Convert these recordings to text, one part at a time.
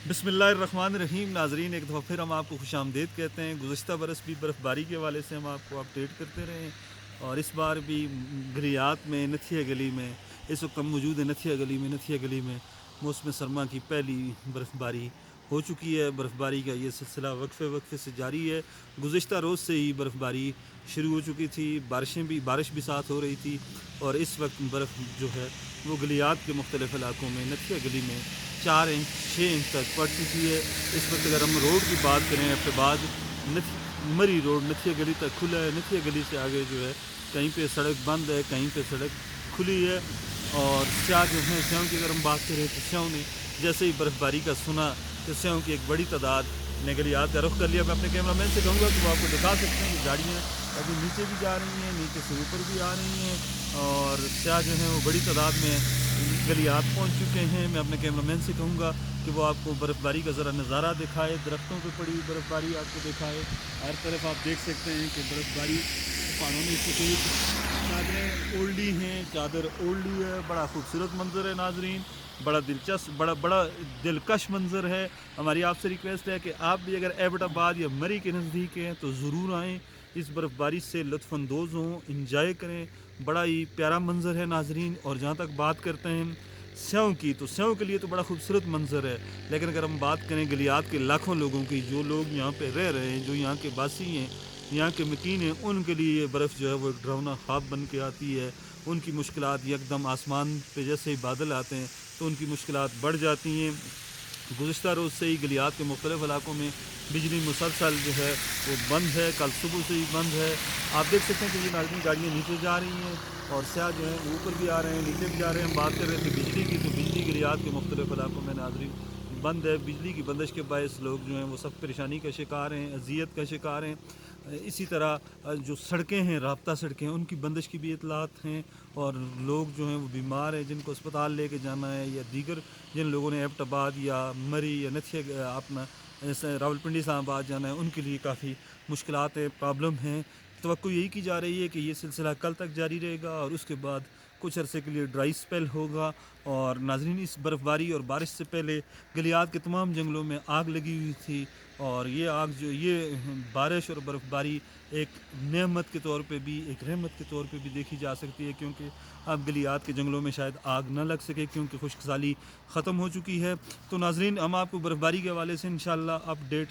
बिस्मिल्लाहिर्रहमानिर्रहीम। नाजरीन, एक दफ़ा फिर हम आपको खुश आमदीद कहते हैं। गुज़िश्ता बरस भी बर्फ़ बारी के हवाले से हम आपको अपडेट करते रहे और इस बार भी गलियात में नथिया गली में इस वक्त हम मौजूद है। नथिया गली में मौसम सरमा की पहली बर्फ़बारी हो चुकी है। बर्फ़बारी का ये सिलसिला वक्फे से जारी है। गुज़िश्ता रोज़ से ही बर्फ़बारी शुरू हो चुकी थी। बारिश भी साथ हो रही थी और इस वक्त बर्फ़ जो है वो गलियात के मुख्तलिफ़ इलाकों में नथिया गली में 4 इंच 6 इंच तक पड़ चुकी है। इस वक्त अगर हम रोड की बात करें, अब्टाबाद मरी रोड नथिया गली तक खुला है। नथिया गली से आगे जो है कहीं पे सड़क बंद है, कहीं पे सड़क खुली है। और स्याह जो है, स्याहों की अगर हम बात करें तो स्याहों ने जैसे ही बर्फ़बारी का सुना तो स्याहों की एक बड़ी तादाद ने गलियात का रुख कर लिया। मैं अपने कैमरा मैन से कहूँगा कि वो आपको दिखा सकते हैं कि गाड़ियाँ अभी नीचे भी जा रही हैं, नीचे से ऊपर भी आ रही हैं और स्याह जो हैं वो बड़ी तादाद में गलियात पहुंच चुके हैं। मैं अपने कैमरामैन से कहूँगा कि वो आपको बर्फ़बारी का ज़रा नज़ारा दिखाए, दरख्तों पे पड़ी हुई बर्फ़बारी आपको दिखाए। हर तरफ आप देख सकते हैं कि बर्फ़बारी पहाड़ों में सफ़ेद चादरें ओढ़ ली हैं, चादर ओढ़ ली है। बड़ा खूबसूरत मंजर है नाजरीन, बड़ा दिलचस्प, बड़ा दिलकश मंजर है। हमारी आपसे रिक्वेस्ट है कि आप भी अगर एबटाबाद या मरी के नज़दीक हैं तो ज़रूर आएँ, इस बर्फ़बारी से लुत्फ़अंदोज़ हों, इंजॉय करें। बड़ा ही प्यारा मंज़र है नाजरीन। और जहाँ तक बात करते हैं स्याहों की, तो स्याहों के लिए तो बड़ा खूबसूरत मंज़र है, लेकिन अगर हम बात करें गलियात के लाखों लोगों की, जो लोग यहाँ पे रह रहे हैं, जो यहाँ के बासी हैं, यहाँ के मकीन हैं, उनके लिए ये बर्फ़ जो है वो एक डरावना ख्वाब बन के आती है। उनकी मुश्किलात यकदम आसमान पे जैसे ही बादल आते हैं तो उनकी मुश्किलात बढ़ जाती हैं। गुज़िश्ता रोज़ से ही गलियात के मुख्तलिफ़ इलाकों में बिजली मुसलसल जो है वो बंद है, कल सुबह से ही बंद है। आप देख सकते हैं कि ये नाज़रीन गाड़ियाँ नीचे जा रही हैं और स्याह जो हैं ऊपर भी आ रहे हैं, नीचे भी जा रहे हैं। हम बात कर रहे थे बिजली की, तो बिजली गलियात के मुख्तलिफ़ इलाकों में नाज़रीन बंद है। बिजली की बंदिश के बायस लोग जो हैं वो सब परेशानी का शिकार हैं, अज़ियत का शिकार हैं। इसी तरह जो सड़कें हैं, राब्ता सड़कें, उनकी बंदिश की भी इतलात हैं और लोग जो हैं वो बीमार हैं, जिनको अस्पताल लेके जाना है, या दीगर जिन लोगों ने एबटाबाद या मरी या नथिया अपना रावलपिंडी इस्लामाबाद जाना है, उनके लिए काफ़ी मुश्किलात हैं, प्रॉब्लम हैं। तवक्को यही की जा रही है कि ये सिलसिला कल तक जारी रहेगा और उसके बाद कुछ अरसे के लिए ड्राई स्पेल होगा। और नाज़रीन, इस बर्फ़बारी और बारिश से पहले गलियात के तमाम जंगलों में आग लगी हुई थी और ये बारिश और बर्फ़बारी एक नेमत के तौर पे भी, एक रहमत के तौर पे भी देखी जा सकती है, क्योंकि अब गलियात के जंगलों में शायद आग न लग सके क्योंकि खुश्क साली ख़त्म हो चुकी है। तो नाज़रीन, हम आपको बर्फ़बारी के हवाले से इंशाअल्लाह अपडेट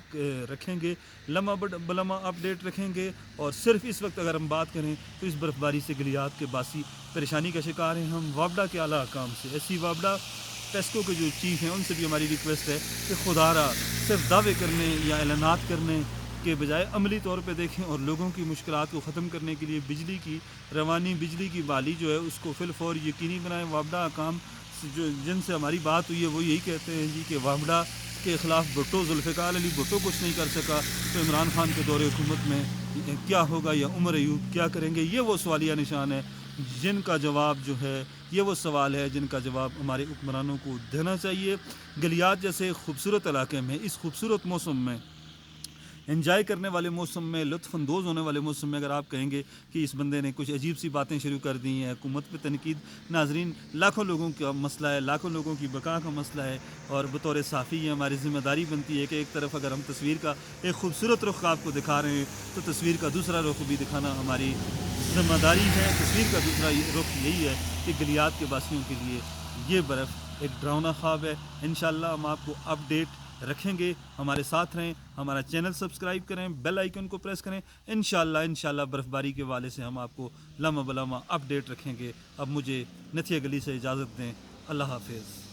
रखेंगे, लम्हा बलम्हा अपडेट रखेंगे। और सिर्फ इस वक्त अगर हम बात करें तो इस बर्फ़बारी से गलियात के बासी परेशानी का शिकार हैं। हम वापडा के आला काम से ऐसी वापडा टेस्को के जो चीफ़ हैं उनसे भी हमारी रिक्वेस्ट है कि खुदारा सिर्फ दावे करने या ऐलानात करने के बजाय अमली तौर पे देखें और लोगों की मुश्किलात को ख़त्म करने के लिए बिजली की रवानी, बिजली की बहाली जो है उसको फिलफौर यकीनी बनाएं। वापडा काम जो जिनसे हमारी बात हुई है वो यही कहते हैं जी कि वापडा के ख़िलाफ़ भुट्टो, जुल्फ़िकार अली भुट्टो कुछ नहीं कर सका तो इमरान खान के दौरे हुकूमत में क्या होगा या उमर अयूब क्या करेंगे। ये वो सवालिया निशान है जिनका जवाब जो है, ये वो सवाल है जिनका जवाब हमारे हुक्मरानों को देना चाहिए। गलियात जैसे खूबसूरत इलाके में, इस खूबसूरत मौसम में, एंजॉय करने वाले मौसम में, लुत्फ़अंदोज़ होने वाले मौसम में अगर आप कहेंगे कि इस बंदे ने कुछ अजीब सी बातें शुरू कर दी हैं, हुकूमत पे तनकीद, नाज़रीन लाखों लोगों का मसला है, लाखों लोगों की बका का मसला है और बतौर साफ़ी ये हमारी ज़िम्मेदारी बनती है कि एक तरफ अगर हम तस्वीर का एक खूबसूरत रुख आपको दिखा रहे हैं तो तस्वीर का दूसरा रुख भी दिखाना हमारी ज़िम्मेदारी है। तस्वीर का दूसरा रुख यही है कि गलियात के बासियों के लिए ये बर्फ़ एक डरावना ख्वाब है। इंशाअल्लाह हम आपको अपडेट रखेंगे, हमारे साथ रहें, हमारा चैनल सब्सक्राइब करें, बेल आइकन को प्रेस करें। इंशाअल्लाह बर्फ़बारी के वाले से हम आपको लम्हा बलम्हा अपडेट रखेंगे। अब मुझे नथिया गली से इजाज़त दें। अल्लाह हाफ़िज़।